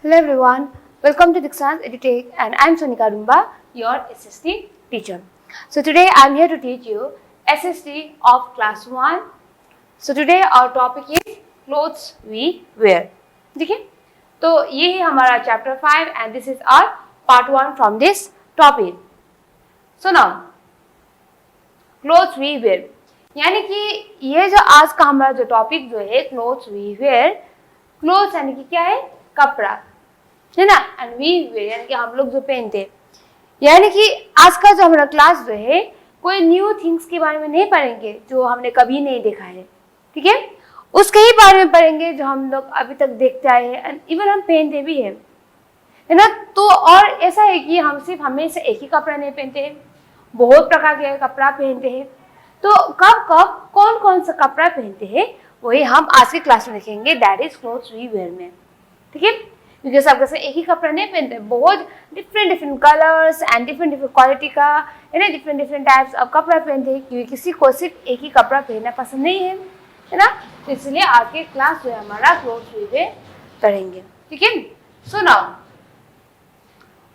Hello everyone, welcome to Dixon's EduTech and I am Sonika Rumba, your SST teacher. So today I am here to teach you SST of class 1. So today our topic is clothes we wear. ठीक है, तो ये है हमारा chapter 5 and this is our part 1 from this topic. So now clothes we wear, यानी कि ये जो आज का हमारा जो टॉपिक जो है clothes we wear, clothes यानी कि क्या है, कपड़ा है ना, एंड वी वेयर यानी कि हम लोग जो पहनते हैं, यानी कि आज का जो हमारा क्लास जो है कोई न्यू थिंग्स के बारे में नहीं पढ़ेंगे जो हमने कभी नहीं देखा है, ठीक है, उसके ही बारे में पढ़ेंगे जो हम लोग अभी तक देखते आए हैं एंड इवन हम पहनते भी हैं, है ना। तो और ऐसा है कि हम सिर्फ हमेशा एक ही कपड़ा नहीं पहनते हैं, बहुत प्रकार के कपड़ा पहनते हैं। तो कब कब कौन कौन सा कपड़ा पहनते हैं वही हम आज की क्लास में देखेंगे, that is clothes we wear में, ठीक है। क्योंकि सब कैसे एक ही कपड़ा नहीं पहनते, बहुत different colours and different quality का, है ना, डिफरेंट टाइप्स ऑफ कपड़ा पहनते हैं, क्योंकि किसी को सिर्फ एक ही कपड़ा पहनना पसंद नहीं है ना। तो इसलिए आज के क्लास जो है हमारा क्लोथ्स वी वेयर करेंगे, ठीक है। So now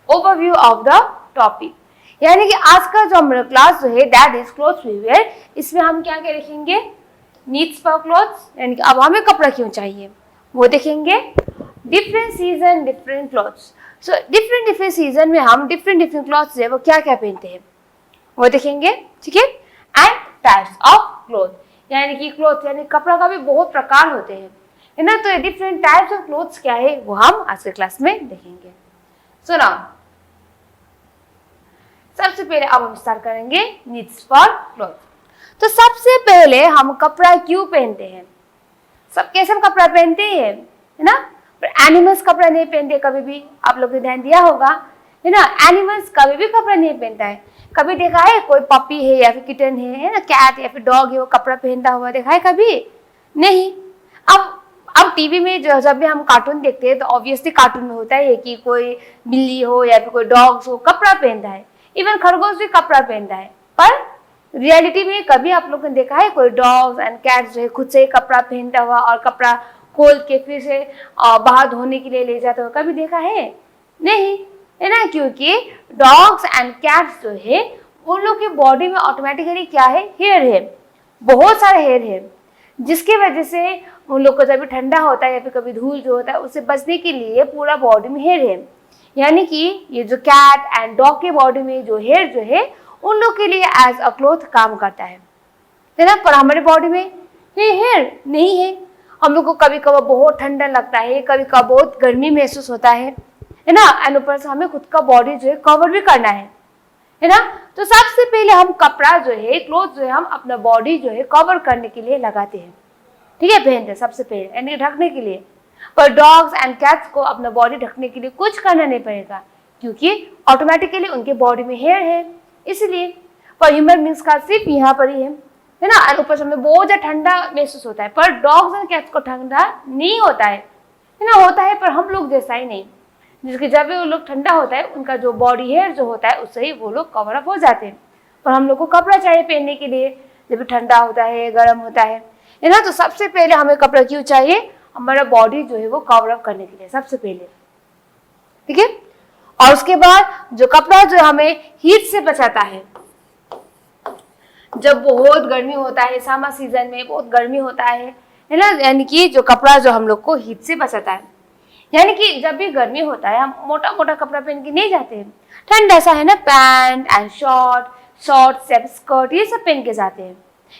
overview of the topic, यानी कि आज का जो हमारा क्लास जो है that is clothes we wear, इसमें हम क्या क्या देखेंगे, नीड्स फॉर क्लोथ्स, यानी कि अब हमें कपड़ा क्यों चाहिए वो देखेंगे, different season different clothes, so different season में हम डिफरेंट क्लॉथ्स है वो क्या क्या पहनते हैं वो देखेंगे, ठीक है। एंड टाइप्स ऑफ क्लोथ, यानी कि क्लोथ यानी कपड़ा का भी बहुत प्रकार होते हैं, है ना। तो डिफरेंट टाइप्स ऑफ क्लोथ्स क्या है वो हम आज के क्लास में देखेंगे। सो नाउ सबसे पहले अब हम स्टार्ट करेंगे नीड्स फॉर क्लोथ। तो सबसे पहले हम कपड़ा क्यों पहनते हैं, सब कैसे कपड़ा पहनते हैं, है ना। एनिमल्स कपड़ा नहीं पहनते कभी भी, आप लोग ने ध्यान दिया होगा, है ना। एनिमल्स कभी भी कपड़ा नहीं पहनता है, कभी देखा है कोई पपी है या फिर किटन है ना, कैट या फिर डॉग है वो कपड़ा पहनता हुआ देखा है कभी नहीं। अब टीवी में जब भी हम कार्टून देखते हैं तो ऑब्वियसली कार्टून में होता है कि कोई बिल्ली हो या फिर कोई डॉग्स हो कपड़ा पहनता है, इवन खरगोश भी कपड़ा पहनता है, पर रियलिटी में कभी आप लोगों ने देखा है कोई डॉग्स एंड कैट्स जो है खुद से कपड़ा पहनता हुआ और कपड़ा खोल के फिर से बाहर धोने के लिए ले जाते हो, कभी देखा है नहीं, है ना। क्योंकि डॉग्स एंड कैट्स जो है उन लोग की बॉडी में ऑटोमेटिकली क्या है, हेयर है, बहुत सारे हेयर है, जिसकी वजह से उन लोग को जब भी ठंडा होता है या फिर कभी धूल जो होता है उससे बचने के लिए पूरा बॉडी में हेयर है। यानी कि ये जो कैट एंड डॉग के बॉडी में जो हेयर जो है उन लोग के लिए एज अ क्लोथ काम करता है ना। पर हमारे बॉडी में ये हेयर नहीं है, हम लोग को कभी कभी बहुत ठंडा लगता है, कभी कभी बहुत गर्मी महसूस होता है ना, एंड ऊपर से हमें खुद का बॉडी जो है कवर भी करना है ना। तो सबसे पहले हम कपड़ा जो है, क्लोथ जो है हम अपना बॉडी जो है कवर करने के लिए लगाते हैं, ठीक है, पहनते हैं सबसे पहले, यानी ढकने के लिए। पर डॉग्स एंड कैट्स को अपना बॉडी ढकने के लिए कुछ करना नहीं पड़ेगा, क्योंकि ऑटोमेटिकली उनके बॉडी में हेयर है, इसलिए। पर ह्यूमन बींग्स का सिर्फ यहाँ पर ही है ना, और ऊपर से हमें बहुत ज्यादा ठंडा महसूस होता है, पर डॉग्स एंड कैट्स को ठंडा नहीं होता है ना, होता है पर हम लोग जैसा ही नहीं, जिसके जब भी वो लोग ठंडा होता है उनका जो बॉडी हेयर जो होता है उससे ही वो लोग कवर अप हो जाते हैं। पर हम लोग को कपड़ा चाहिए पहनने के लिए जब भी ठंडा होता है, गर्म होता है ना। तो सबसे पहले हमें कपड़ा क्यों चाहिए, हमारा बॉडी जो है वो कवर अप करने के लिए सबसे पहले, ठीक है। और उसके बाद जो कपड़ा जो हमें हीट से बचाता है, जब बहुत गर्मी होता है, समर सीजन में बहुत गर्मी होता है ना, यानी कि जो कपड़ा जो हम लोग को हीट से बचाता है, यानी कि जब भी गर्मी होता है हम मोटा मोटा कपड़ा पहन के नहीं जाते हैं, ठंड ऐसा है ना, पैंट एंड शॉर्ट स्कर्ट ये सब पहन के जाते हैं,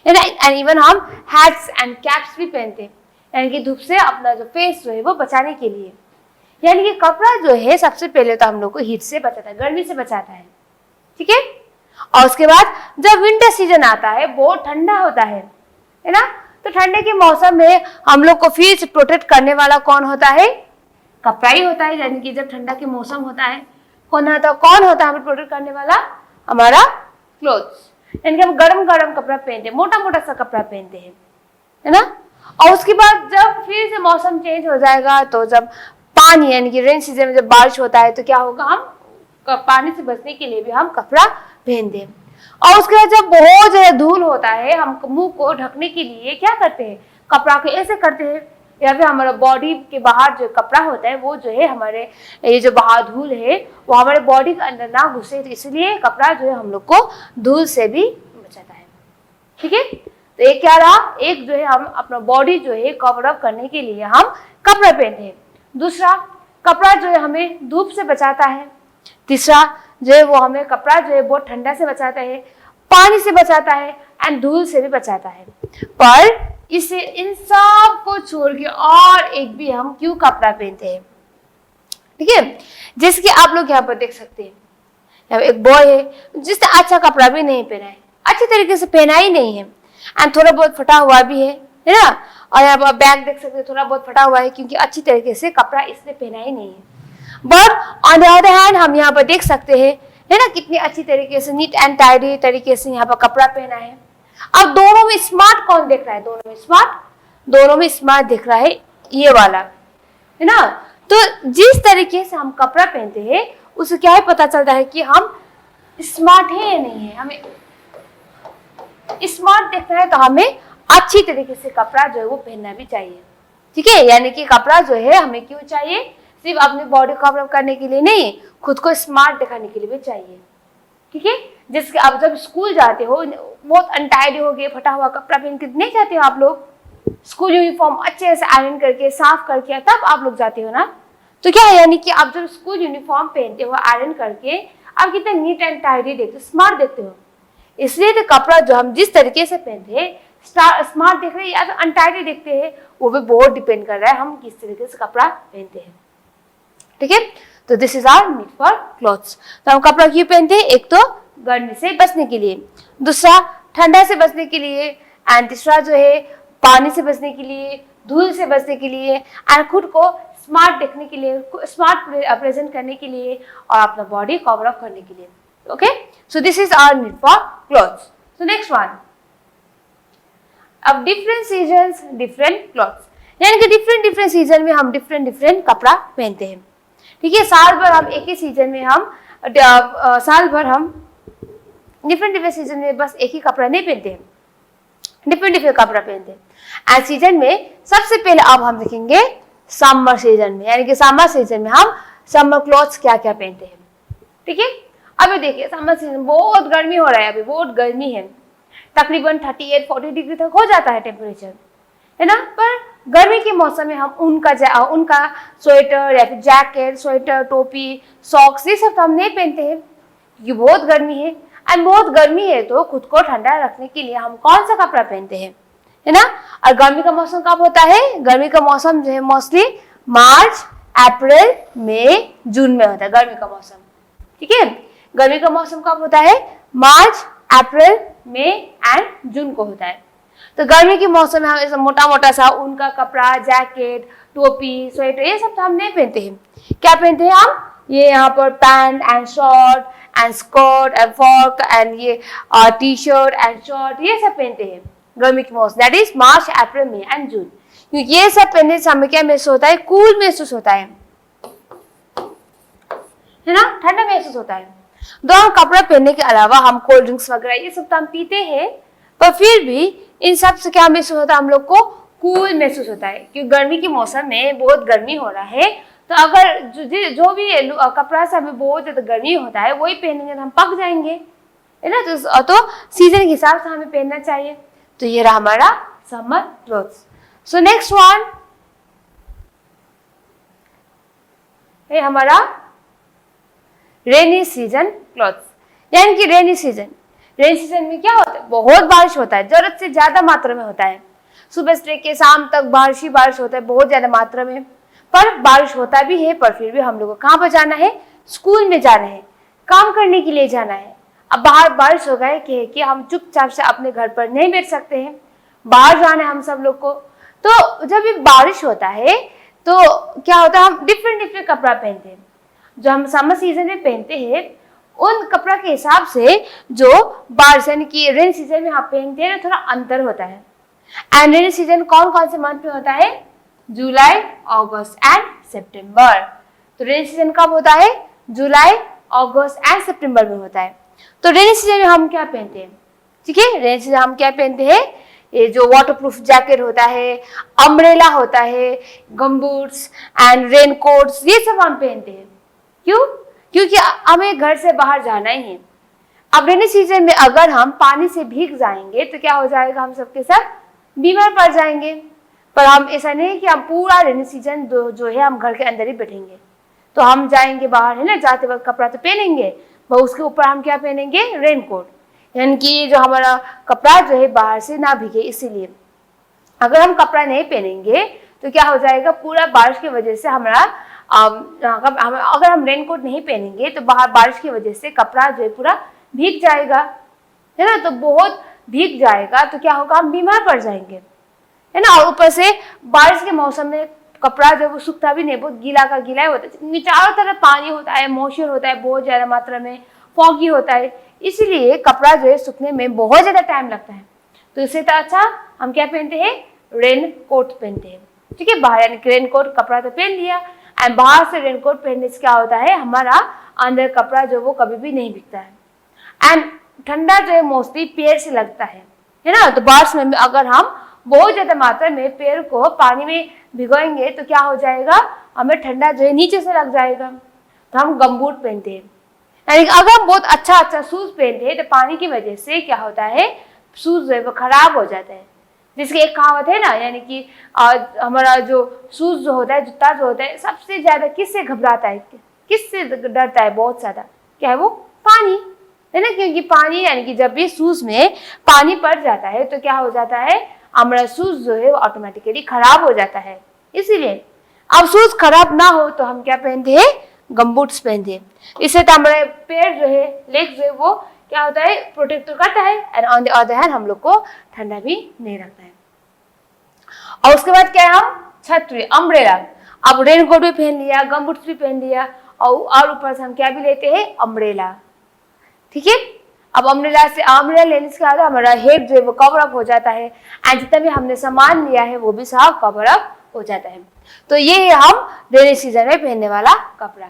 एंड इवन हम हैट्स एंड कैप्स भी पहनते हैं, यानी कि धूप से अपना जो फेस जो है वो बचाने के लिए। यानी कि कपड़ा जो है सबसे पहले तो हम लोग को हीट से बचाता है, गर्मी से बचाता है, ठीक है। और उसके बाद जब विंटर सीजन आता है बहुत ठंडा होता है ना, तो ठंडे के मौसम में हम लोग को फिर से प्रोटेक्ट करने वाला कौन होता है, कपड़ा ही होता है। यानी कि जब ठंडा के मौसम होता है कौन होता है हमें प्रोटेक्ट करने वाला, हमारा क्लोथ्स, यानी कि हम गरम कपड़ा पहनते हैं, मोटा सा कपड़ा पहनते हैं, है ना। और उसके बाद जब फिर से मौसम चेंज हो जाएगा तो जब पानी यानी कि रेन सीजन में जब बारिश होता है तो क्या होगा, हम पानी से बचने के लिए भी हम कपड़ा पहनते हैं। और उसके बाद जब बहुत ज्यादा धूल होता है हम मुंह को ढकने के लिए क्या करते हैं, कपड़ा को ऐसे करते हैं, या फिर हमारा बॉडी के बाहर जो कपड़ा होता है वो जो है हमारे ये जो बाहर धूल है वो हमारे बॉडी के अंदर ना घुसे, तो इसलिए कपड़ा जो है हम लोग को धूल से भी बचाता है। ठीक है, तो एक क्या रहा, एक जो है हम अपना बॉडी जो है कवर अप करने के लिए हम कपड़ा पहनते हैं। दूसरा, कपड़ा जो है हमें धूप से बचाता है। तीसरा जो है वो हमें कपड़ा जो है बहुत ठंडा से बचाता है, पानी से बचाता है एंड धूल से भी बचाता है। पर इसे इन सब को छोड़ के और एक भी हम क्यों कपड़ा पहनते हैं? ठीक है, जैसे कि आप लोग यहाँ पर देख सकते हैं, यहाँ एक बॉय है जिसने अच्छा कपड़ा भी नहीं पहना है, अच्छी तरीके से पहना ही नहीं है एंड थोड़ा बहुत फटा हुआ भी है ना। और यहाँ पर बैग देख सकते हैं, थोड़ा बहुत फटा हुआ है क्योंकि अच्छी तरीके से कपड़ा इसने पहना ही नहीं है। But on the other hand हम यहाँ पर देख सकते हैं, है ना, कितनी अच्छी तरीके से नीट एंड टाइडी तरीके से यहाँ पर कपड़ा पहना है। अब दोनों में स्मार्ट कौन दिख रहा है? दोनों में स्मार्ट दिख रहा है ये वाला, है ना। तो जिस तरीके से हम कपड़ा पहनते हैं उससे क्या है पता चलता है कि हम स्मार्ट है या नहीं है। हमें स्मार्ट दिखना है तो हमें अच्छी तरीके से कपड़ा जो है वो पहनना भी चाहिए। ठीक है, यानी कि कपड़ा जो है हमें क्यों चाहिए? सिर्फ अपनी बॉडी कवर अप करने के लिए नहीं, खुद को स्मार्ट दिखाने के लिए भी चाहिए। ठीक है, जैसे आप जब स्कूल जाते हो बहुत अनटाइडी हो गए, फटा हुआ कपड़ा पहन के नहीं जाते हो आप लोग, स्कूल यूनिफॉर्म अच्छे से आयरन करके साफ करके तब आप लोग जाते हो ना। तो क्या है, यानी कि आप जब स्कूल यूनिफॉर्म पहनते हो आयरन करके, आप कितना नीट एंड टाइडी देखते हो, स्मार्ट देखते हो। इसलिए तो कपड़ा जो हम जिस तरीके से पहनते हैं स्मार्ट देख रहे हैं या फिर अनटाइडी देखते हैं, वो भी बहुत डिपेंड कर रहा है हम किस तरीके से कपड़ा पहनते हैं। ठीक है, तो this is our need for clothes. तो हम कपड़ा क्यों पहनते हैं? एक तो गर्मी से बचने के लिए, दूसरा ठंडा से बचने के लिए, एंड तीसरा जो है पानी से बचने के लिए, धूल से बचने के लिए, एंड खुद को स्मार्ट देखने के लिए, स्मार्ट प्रेजेंट करने के लिए, और अपना बॉडी कवर अप करने के लिए। Okay, so this is our need for clothes. So next one, अब डिफरेंट सीजन्स डिफरेंट क्लॉथ्स, यानी कि डिफरेंट सीजन में हम डिफरेंट कपड़ा पहनते हैं। ठीक है, साल भर हम एक ही सीजन में हम साल भर हम डिफरेंट सीजन में बस एक ही कपड़ा नहीं पहनते हैं, डिफरेंट कपड़ा पहनते हैं। एंड सीजन में सबसे पहले अब हम देखेंगे समर सीजन में, यानी कि समर सीजन में हम समर क्लॉथ्स क्या क्या पहनते हैं। ठीक है, अभी देखिए समर सीजन बहुत गर्मी हो रहा है, अभी बहुत गर्मी है, तकरीबन 38-40 डिग्री तक हो जाता है टेम्परेचर, है ना। पर गर्मी के मौसम में हम उनका स्वेटर या फिर जैकेट, स्वेटर, टोपी, सॉक्स ये सब तो हम नहीं पहनते हैं क्योंकि बहुत गर्मी है। एंड बहुत गर्मी है तो खुद को ठंडा रखने के लिए हम कौन सा कपड़ा पहनते हैं, है ना। और गर्मी का मौसम कब होता है? गर्मी का मौसम जो है मोस्टली मार्च, अप्रैल, मई, जून में होता है गर्मी का मौसम। ठीक है, गर्मी का मौसम कब होता है? मार्च, अप्रैल, मई एंड जून को होता है। तो गर्मी के मौसम में हम ऐसा मोटा मोटा सा ऊन का कपड़ा, जैकेट, टोपी, स्वेटर ये सब तो हम नहीं पहनते हैं। क्या पहनते हैं हम? ये यहाँ पर pant and short and skirt and frock and ये टी शर्ट एंड शॉर्ट ये सब पहनते हैं गर्मी के मौसम, that is March, April, May and June. क्योंकि ये सब पहनने से हमें क्या महसूस होता है? कूल महसूस होता है ना, ठंडा महसूस होता है। तो हम कपड़ा पहनने के अलावा हम कोल्ड ड्रिंक्स वगैरह ये सब तो हम पीते हैं, पर फिर भी इन सब से क्या महसूस होता है? हम लोग को कूल महसूस होता है क्योंकि गर्मी के मौसम में बहुत गर्मी हो रहा है। तो अगर जो भी कपड़ा से हमें बहुत ज्यादा गर्मी होता है वही पहनेंगे तो हम पक जाएंगे, है ना। तो सीजन के हिसाब से हमें पहनना चाहिए। तो ये रहा हमारा summer clothes. So next one है हमारा रेनी सीजन क्लॉथ्स, यानी कि रेनी सीजन में क्या होता है? बहुत बारिश होता है, जरूरत से ज्यादा मात्रा में होता है। सुबह से लेके शाम तक बारिश होता है बहुत ज्यादा मात्रा में। पर बारिश होता भी है, पर फिर भी हम लोग को कहाँ पर जाना है? स्कूल में जाना है, काम करने के लिए जाना है। अब बाहर बारिश हो गए कि हम चुपचाप से अपने घर पर नहीं बैठ सकते हैं, बाहर जाना है हम सब लोग को। तो जब ये बारिश होता है तो क्या होता है? हम डिफरेंट कपड़ा पहनते हैं। जो हम समर सीजन में पहनते हैं उन कपड़ा के हिसाब से जो बारिश यानी कि रेन सीजन में आप पहनते हैं ना, थोड़ा अंतर होता है। एंड रेन सीजन कौन कौन से मंथ में होता है? जुलाई, अगस्त एंड सितंबर। तो रेन सीजन कब होता है? जुलाई, अगस्त एंड सितंबर में होता है। तो रेन सीजन में हम क्या पहनते हैं? ठीक है, रेन सीजन हम क्या पहनते हैं? ये जो वाटरप्रूफ जैकेट होता है, अम्ब्रेला होता है, गमबूट्स एंड रेनकोट्स, ये सब हम पहनते हैं। क्यों? क्योंकि हमें घर से बाहर जाना ही है। अब रेनी सीजन में अगर हम पानी से भीग जाएंगे तो क्या हो जाएगा, हम सबके सब बीमार पड़ जाएंगे। पर हम ऐसा नहीं कि हम पूरा रेनी सीजन जो है हम घर के अंदर ही बैठेंगे। तो हम जाएंगे बाहर, है ना, जाते वक्त कपड़ा तो पहनेंगे, पर उसके ऊपर हम क्या पहनेंगे, रेनकोट, यानी कि जो हमारा कपड़ा जो है बाहर से ना भीगे। इसीलिए अगर हम कपड़ा नहीं पहनेंगे तो क्या हो जाएगा, पूरा बारिश की वजह से हमारा अगर हम रेनकोट नहीं पहनेंगे तो बाहर बारिश की वजह से कपड़ा जो है पूरा भीग जाएगा, है ना। तो बहुत भीग जाएगा तो क्या होगा, हम बीमार पड़ जाएंगे, है ना। और ऊपर से बारिश के मौसम में कपड़ा जो वो सूखता भी नहीं, बहुत गीला का गीला होता है, क्योंकि चारों तरफ पानी होता है, मॉइस्चर होता है बहुत ज्यादा मात्रा में, फॉगी होता है, इसलिए कपड़ा जो है सूखने में बहुत ज्यादा टाइम लगता है। तो इससे तो अच्छा हम क्या पहनते हैं, रेन कोट पहनते हैं। ठीक है, बाहर यानी रेन कोट, कपड़ा तो पहन लिया, एंड बाहर से रेन कोट पहनने से क्या होता है, हमारा अंदर कपड़ा जो वो कभी भी नहीं भीगता है। एंड ठंडा जो है मोस्टली पैर से लगता है ना। तो बारिश में अगर हम बहुत ज्यादा मात्रा में पैर को पानी में भिगोएंगे तो क्या हो जाएगा, हमें ठंडा जो है नीचे से लग जाएगा। तो हम गमबूट पहनते हैं, यानी अगर हम बहुत अच्छा शूज पहनते हैं तो पानी की वजह से क्या होता है, शूज जो है वो खराब हो जाता है। जिसकी एक कहावत है ना, यानी कि हमारा जो शूज जो होता है, जूता जो होता है, सबसे ज्यादा किससे घबराता है, किससे डरता है बहुत ज्यादा, क्या है वो, पानी, है ना। क्योंकि पानी यानी कि जब भी शूज में पानी पड़ जाता है तो क्या हो जाता है, हमारा शूज जो है वो ऑटोमेटिकली खराब हो जाता है। इसीलिए अब शूज खराब ना हो तो हम क्या पहनते हैं, गमबूट्स पहनते हैं। इससे तो हमारे पैर जो है, लेग जो है वो क्या होता है, प्रोटेक्ट तो करता है, and on the other hand हम लोग को ठंडा भी नहीं लगता है। और उसके बाद क्या है, हम छतरी, अम्ब्रेला। अब रेनकोट भी पहन लिया, गमबूट्स भी पहन लिया, और ऊपर से हम क्या भी लेते हैं, अम्ब्रेला। ठीक है, अब अम्ब्रेला लेने से क्या होता है, हमारा हेड जो है वो कवर अप हो जाता है, एंड जितना भी हमने सामान लिया है वो भी सब कवर अप हो जाता है। तो ये है हम रेनी सीजन में पहनने वाला कपड़ा।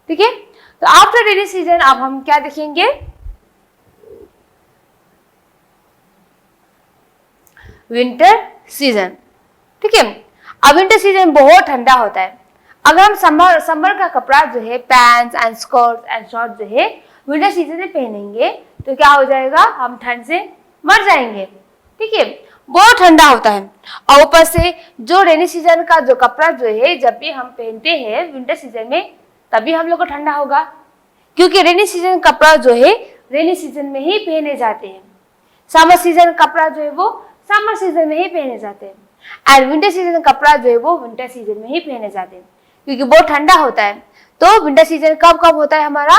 ठीक है, तो आफ्टर रेनी सीजन अब हम क्या देखेंगे, विंटर सीजन। ठीक है, अब विंटर सीजन बहुत ठंडा होता है। अगर हम समर का कपड़ा जो है, pants and skirt and short जो है विंटर सीजन में पहनेंगे तो क्या हो जाएगा, हम ठंड से मर जाएंगे। ठीक है, बहुत ठंडा होता है। और ऊपर से जो रेनी सीजन का जो कपड़ा जो है जब भी हम पहनते हैं विंटर सीजन में, तभी हम लोग को ठंडा होगा, क्योंकि रेनी सीजन कपड़ा जो है रेनी सीजन में ही पहने जाते हैं। समर सीजन कपड़ा जो है वो समर सीजन में ही पहने जाते हैं, एंड विंटर सीजन कपड़ा जो है वो विंटर सीजन में ही पहने जाते हैं, क्योंकि बहुत ठंडा होता है। तो विंटर सीजन कब होता है हमारा,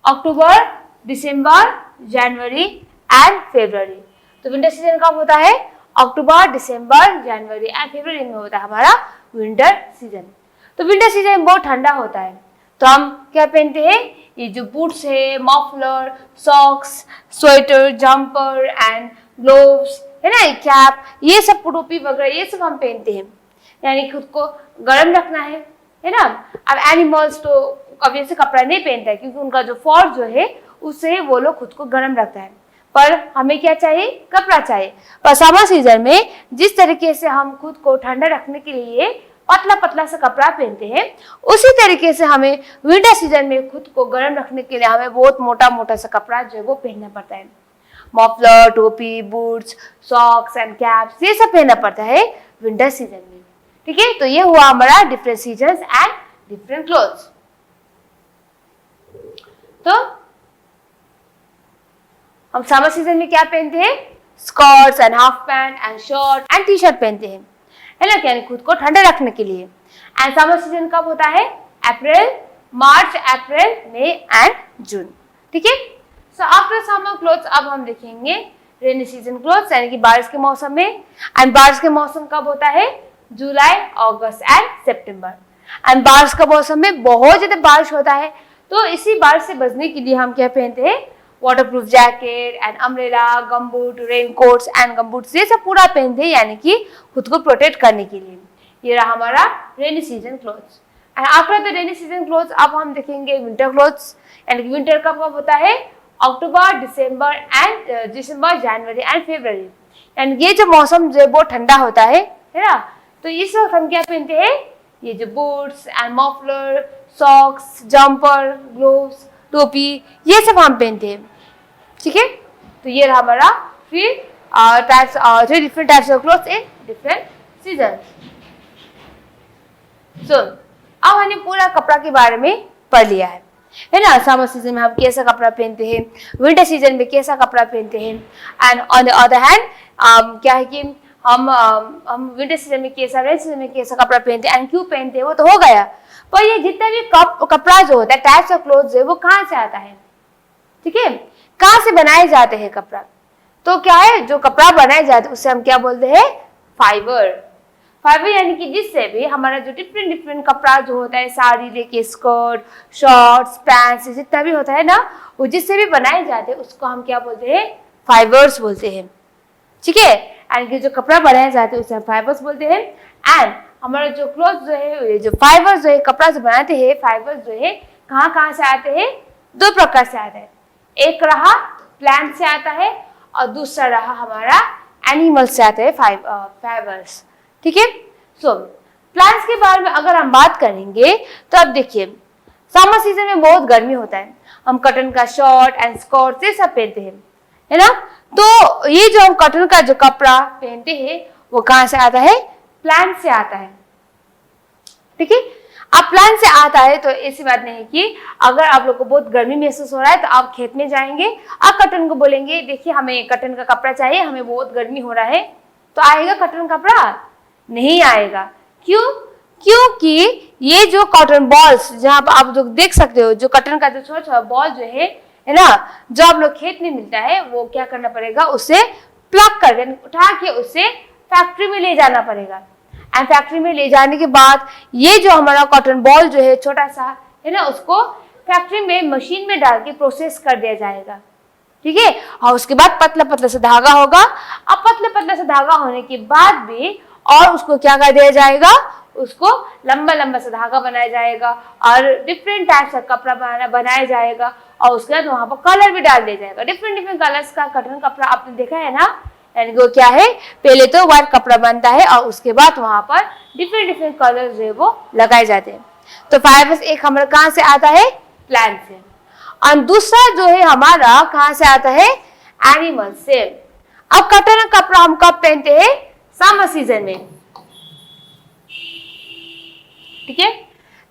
अक्टूबर, दिसंबर, जनवरी एंड फरवरी। तो विंटर सीजन कब होता है, अक्टूबर, दिसंबर, जनवरी एंड फरवरी में होता है हमारा विंटर सीजन। तो विंटर सीजन में बहुत ठंडा होता है, तो हम क्या पहनते हैं, ये जो बूट्स है, muffler, socks, sweater, jumper and gloves, है ना, कैप, ये सब टोपी वगैरह ये सब हम पहनते हैं, यानी खुद को गर्म रखना है ना। अब एनिमल्स तो कभी से कपड़ा नहीं पहनता है, क्योंकि उनका जो फर जो है उससे वो लोग खुद को गर्म रखता है, पर हमें क्या चाहिए, कपड़ा चाहिए। पर समर सीजन में जिस तरीके से हम खुद को ठंडा रखने के लिए पतला सा कपड़ा पहनते हैं, उसी तरीके से हमें विंटर सीजन में खुद को गर्म रखने के लिए हमें बहुत मोटा सा कपड़ा जो है वो पहनना पड़ता है। मफलर, टोपी, बूट्स, सॉक्स एंड कैप्स, ये सब पहनना पड़ता है विंटर सीजन में। ठीक है, तो ये हुआ हमारा different seasons and different clothes. तो हम समर सीजन में क्या पहनते हैं, skirts and half pant and shirt and T shirt पहनते हैं, है ना, यानी खुद को ठंडा रखने के लिए। एंड समर सीजन कब होता है, अप्रैल, मार्च, अप्रैल, मई एंड जून। ठीक है, सो आफ्टर समर क्लोथ्स अब हम देखेंगे रेनी सीजन क्लोथ्स, यानी कि बारिश के मौसम में। एंड बारिश के मौसम कब होता है, जुलाई, अगस्त एंड सितंबर। एंड बारिश का मौसम में बहुत ज्यादा बारिश होता है, तो इसी बारिश से बचने के लिए हम क्या पहनते हैं, waterproof jacket and umbrella, gumboot, raincoats and gumboots, ये सब पूरा पहनते हैं, यानी कि खुद को प्रोटेक्ट करने के लिए। ये रहा हमारा rainy season clothes. And after the rainy season clothes अब हम देखेंगे विंटर क्लोथ्स, यानी कि विंटर कब होता है, October, December, January and February. And ये जो मौसम जो है बहुत ठंडा होता है ना, तो इस वक्त हम क्या पहनते हैं, ये जो boots and muffler, socks, jumper, gloves, टोपी, ये सब हम पहनते हैं। ठीक है, तो ये रहा हमारा three different types of clothes in different season. So अब हमने पूरा कपड़ा के बारे में पढ़ लिया है ना। समर सीजन में हम कैसा कपड़ा पहनते हैं, विंटर सीजन में कैसा कपड़ा पहनते हैं, and on the other hand क्या है कि हम विंटर सीजन में कैसा, रेन सीजन में कैसा कपड़ा पहनते हैं एंड क्यों पहनते हैं, वो तो हो गया। पर ये जितना भी कपड़ा जो होता है, टाइप्स ऑफ क्लोथ्स है, वो कहाँ से आता है, ठीक है, कहाँ से बनाए जाते हैं कपड़ा। तो क्या है, जो कपड़ा बनाए जाते हैं उससे हम क्या बोलते हैं, फाइबर। फाइबर यानी कि जिससे भी हमारा जो डिफरेंट डिफरेंट कपड़ा जो होता है, साड़ी लेके स्कर्ट, शॉर्ट्स, पैंट्स, जितना भी होता है ना, वो जिससे भी बनाए जाते हैं उसको हम क्या बोलते हैं, फाइबर्स बोलते हैं। ठीक है, एंड जो कपड़ा बनाए जाते हैं उसे हम फाइबर्स बोलते हैं। एंड हमारा जो क्लॉथ जो है, जो फाइबर जो है, कपड़ा जो बनाते हैं, फाइबर जो है कहाँ कहाँ से आते हैं, दो प्रकार से आते हैं। एक रहा प्लांट से आता है और दूसरा रहा हमारा एनिमल से आते हैं फाइबर्स। ठीक है, सो प्लांट्स के बारे में अगर हम बात करेंगे तो अब देखिए, समर सीजन में बहुत गर्मी होता है, हम कॉटन का शर्ट एंड स्कर्ट ये सब पहनते हैं, है ना। तो ये जो हम कॉटन का जो कपड़ा पहनते हैं वो कहाँ से आता है, प्लांट से आता है। ठीक है, अब प्लांट से आता है तो ऐसी बात नहीं है कि अगर आप लोग को बहुत गर्मी महसूस हो रहा है तो आप खेत में जाएंगे, आप कॉटन को बोलेंगे देखिए हमें कॉटन का कपड़ा चाहिए, हमें बहुत गर्मी हो रहा है, तो आएगा कॉटन कपड़ा? नहीं आएगा। क्यों? क्योंकि ये जो कॉटन बॉल्स जहाँ आप जो देख सकते हो, जो कॉटन का जो छोटा छोटा बॉल जो है ना, जो आप लोग खेत में मिलता है, वो क्या करना पड़ेगा, उसे प्लग करके उठा के उसे फैक्ट्री में ले जाना पड़ेगा। एंड फैक्ट्री में ले जाने के बाद ये जो हमारा कॉटन बॉल जो है छोटा सा है ना, उसको फैक्ट्री में मशीन में डाल के प्रोसेस कर दिया जाएगा। ठीक है, और उसके बाद पतला पतला सा धागा होगा। अब पतला पतला सा धागा होने के बाद भी और उसको क्या कर दिया जाएगा, उसको लंबा लंबा सा धागा बनाया जाएगा और डिफरेंट टाइप्स का कपड़ा बनाया जाएगा और उसके बाद वहां पर कलर भी डाल दिया जाएगा। डिफरेंट डिफरेंट कलर्स का कॉटन कपड़ा आपने देखा है ना, यानी वो क्या है, पहले तो व्हाइट कपड़ा बनता है और उसके बाद वहां पर डिफरेंट डिफरेंट कलर जो है वो लगाए जाते हैं। तो फाइबर्स एक हमारा कहाँ से आता है, प्लांट से, और दूसरा जो है हमारा कहाँ से आता है, एनिमल से। अब कॉटन का कपड़ा हम कब पहनते हैं, समर सीजन में। ठीक है,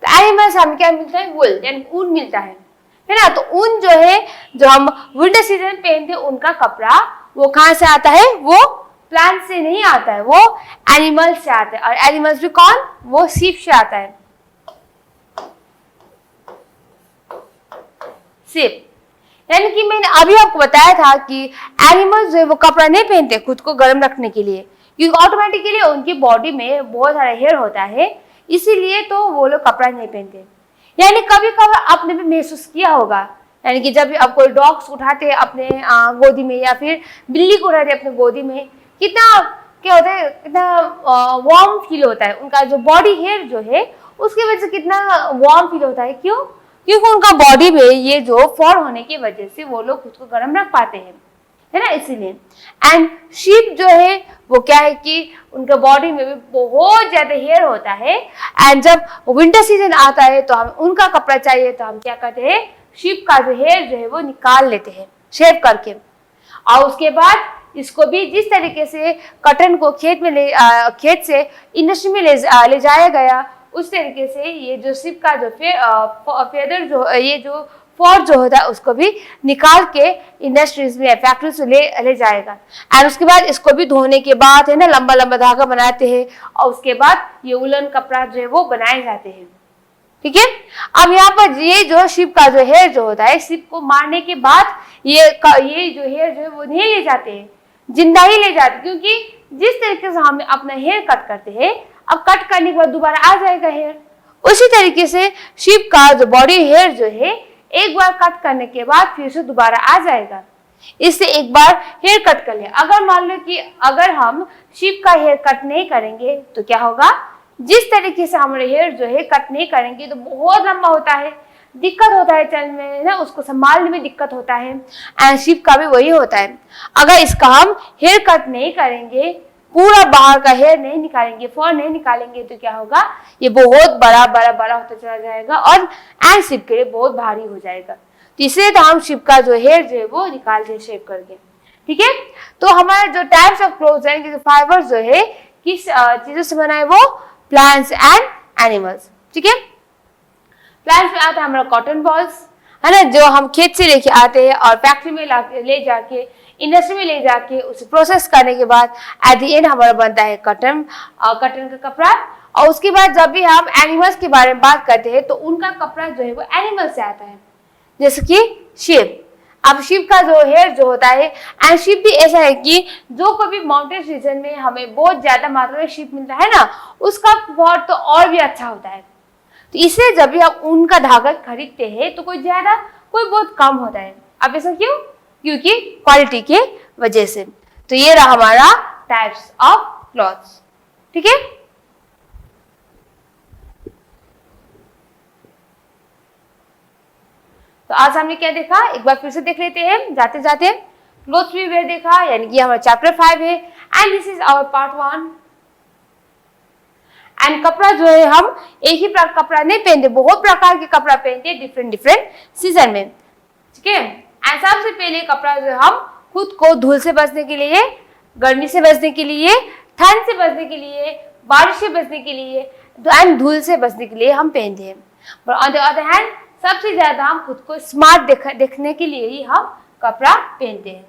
तो एनिमल से हमें क्या मिलता है, वूल यानी ऊन मिलता है ना। तो ऊन जो है, जो हम विंटर सीजन में पहनते हैं, उनका कपड़ा वो कहाँ से आता है, वो प्लांट से नहीं आता है, वो एनिमल से आता है। और एनिमल्स भी कौन, वो शीप से आता है। शीप यानी कि मैंने अभी आपको बताया था कि एनिमल्स जो है वो कपड़ा नहीं पहनते खुद को गर्म रखने के लिए, क्योंकि ऑटोमेटिकली उनकी बॉडी में बहुत सारा हेयर होता है, इसीलिए तो वो लोग कपड़ा नहीं पहनते। यानी कभी कभी आपने भी महसूस किया होगा, यानी कि जब आप कोई डॉग्स उठाते हैं अपने गोदी में या फिर बिल्ली को उठाते हैं अपने गोदी में, कितना क्या होता है, कितना वार्म फील होता है। उनका जो बॉडी हेयर जो है उसकी वजह से कितना वार्म फील होता है। क्यों? क्योंकि उनका बॉडी में ये जो फर होने की वजह से वो लोग खुद को गर्म रख पाते हैं, है ना, इसीलिए। एंड शीप जो है वो क्या है कि उनके बॉडी में भी बहुत ज्यादा हेयर होता है, एंड जब विंटर सीजन आता है तो हम उनका कपड़ा चाहिए तो हम क्या करते हैं, शीप का जो हेयर जो है वो निकाल लेते हैं शेव करके, और उसके बाद इसको भी जिस तरीके से कॉटन को खेत से इंडस्ट्री में ले जाया गया, उस तरीके से ये जो शीप का जो फेदर जो ये जो फर जो होता है उसको भी निकाल के इंडस्ट्रीज में फैक्ट्री से ले जाएगा। और उसके बाद इसको भी धोने के बाद है ना, लंबा लंबा धागा बनाते हैं और उसके बाद ये उलन कपड़ा जो है वो बनाए जाते हैं। ठीक है, अब यहाँ पर ये जो शीप का जो हेयर जो होता है, शीप को मारने के बाद ये जो हेयर जो है वो नहीं ले जाते हैं, जिंदा ही ले जाते, क्योंकि जिस तरीके से हम अपना हेयर कट करते हैं, अब कट करने के बाद दोबारा आ जाएगा हेयर, उसी तरीके से शीप का जो बॉडी हेयर जो है एक बार कट करने के बाद फिर से दोबारा आ जाएगा। इससे एक बार हेयर कट कर लिया। अगर मान लो कि अगर हम शीप का हेयर कट नहीं करेंगे तो क्या होगा, जिस तरीके से हमारे हेयर जो है कट नहीं करेंगे तो बहुत लंबा होता है, दिक्कत होता है चलने में ना, उसको संभालने में दिक्कत होता है। एंड शिप का भी वही होता है। अगर इसका हम हेयर कट नहीं करेंगे, पूरा बाहर का हेयर नहीं निकालेंगे, फर नहीं निकालेंगे, तो क्या होगा, ये बहुत बड़ा बड़ा बड़ा होता चला जाएगा और एंड शिप के लिए बहुत भारी हो जाएगा। तो इसलिए तो हम शिप का जो हेयर जो है वो निकालते हैं शेप करके। ठीक है, तो हमारे जो टाइप्स ऑफ क्लोथ्स हैं, जो फाइबर जो है किस चीजों से बना है, वो प्लांट्स एंड एनिमल्स। ठीक है, प्लांट्स में आता है हमारा कॉटन बॉल्स, है ना, जो हम खेत से लेके आते हैं और फैक्ट्री में ले जाके इंडस्ट्री में ले जाके उसे प्रोसेस करने के बाद एट द एंड हमारा बनता है कॉटन का कपड़ा। और उसके बाद जब भी हम एनिमल्स के बारे में बात करते हैं तो उनका कपड़ा जो है वो एनिमल से आता है, जैसे कि शीप। अब शीप का जो हेयर जो होता है, एंड शीप भी ऐसा है कि जो कभी माउंटेन रीजन में हमें बहुत ज्यादा मात्रा में शीप मिलता है ना, उसका फर तो और भी अच्छा होता है। तो इसलिए जब भी हम ऊन का धागा खरीदते हैं तो कोई ज्यादा कोई बहुत कम होता है। अब ऐसा क्यों? क्योंकि क्वालिटी के वजह से। तो ये रहा हमारा टाइप्स ऑफ क्लॉथ्स। ठीक है, तो आज हमने क्या देखा, एक बार फिर से देख लेते हैं जाते जाते। क्लोथ्स वी वेयर देखा, यानी कि हमारा चैप्टर 5 है and this is our part 1। And कपड़ा जो है हम एक ही प्रकार कपड़ा नहीं पहनते, बहुत प्रकार के कपड़ा पहनते हैं डिफरेंट डिफरेंट सीजन में। ठीक है, एंड सबसे पहले कपड़ा जो हम खुद को धूल से बचने के लिए, गर्मी से बचने के लिए, ठंड से बचने के लिए, बारिश से बचने के लिए एंड धूल से बचने के लिए हम पहनते हैं। पर ऑन द अदर हैंड सबसे ज्यादा हम खुद को स्मार्ट देखने के लिए ही हम कपड़ा पहनते हैं।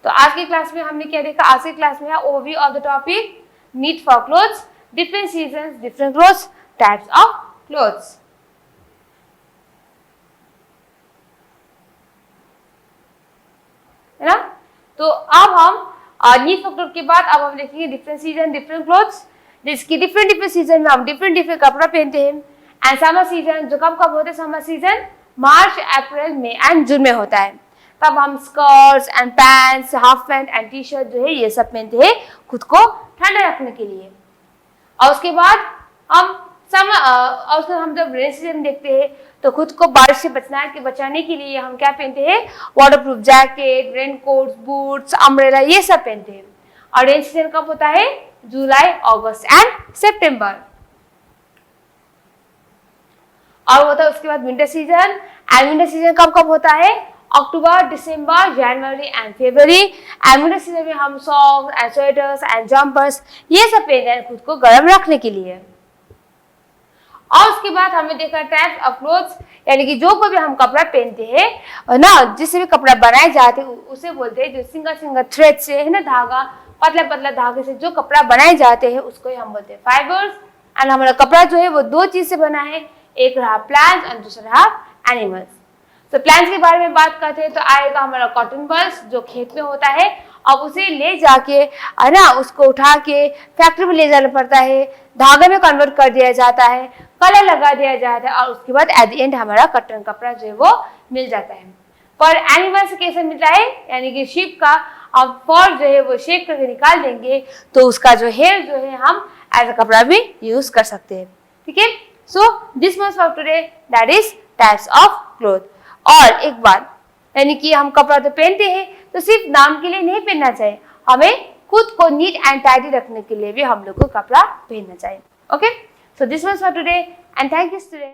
तो आज की क्लास में हमने क्या देखा, आज की क्लास में overview of the topic need for clothes, different seasons, different clothes, types of clothes. है ना, तो अब हम नीड फॉर क्लोथ के बाद अब हम देखेंगे डिफरेंट सीजन डिफरेंट क्लोथ्स, जिसकी डिफरेंट डिफरेंट सीजन में हम डिफरेंट डिफरेंट कपड़ा पहनते हैं। एंड समर सीजन जो कब कब होता है, summer season March, April, May and June में होता है। तब हम skirts and pants, half pant and T shirt जो है ये सब पहनते हैं खुद को ठंडा रखने के लिए। और उसके बाद हम जब रेन सीजन देखते हैं तो खुद को बारिश से बचाने के लिए हम क्या पहनते हैं, waterproof jacket, raincoat, boots, umbrella, ये सब पहनते हैं। और रेन सीजन कब होता है, जुलाई, अगस्त एंड सितंबर। और होता है उसके बाद winter season, and winter season कब कब होता है, October, December, January and February. And winter season में हम socks and sweaters and jumpers ये सब पहनते हैं खुद को गर्म रखने के लिए। और उसके बाद हमें देखा टाइप्स ऑफ क्लोथ्स, यानी कि जो कोई भी हम कपड़ा पहनते हैं ना, जिससे भी कपड़ा बनाए जाते हैं उसे बोलते हैं, जो सिंगल सिंगल थ्रेड से है ना, धागा पतला पतला धागे से जो कपड़ा बनाए जाते हैं उसको ही हम बोलते हैं फाइबर्स। एंड हमारा कपड़ा जो है वो दो चीज से बना है, एक रहा प्लांट्स और दूसरा रहा एनिमल्स। तो प्लांट्स के बारे में बात करते हैं तो आएगा हमारा कॉटन बल्स जो खेत में होता है। अब उसे ले जाके है ना, उसको उठा के फैक्ट्री में ले जाना पड़ता है, धागे में कन्वर्ट कर दिया जाता है, कलर लगा दिया जाता है और उसके बाद एट द एंड हमारा कॉटन कपड़ा जो है वो मिल जाता है। पर एनिमल से कैसे मिलता है, यानी कि शीप का अब फर जो है वो शेप करके निकाल देंगे तो उसका जो हेयर जो है हम एज अ कपड़ा भी यूज कर सकते हैं। ठीक है, so this much for today, that is types of cloth. और एक बात, यानी कि हम कपड़ा तो पहनते हैं तो सिर्फ नाम के लिए नहीं पहनना चाहिए, हमें खुद को नीट एंड टाइडी रखने के लिए भी हम लोग को कपड़ा पहनना चाहिए। Okay, so this was for today and thank you student.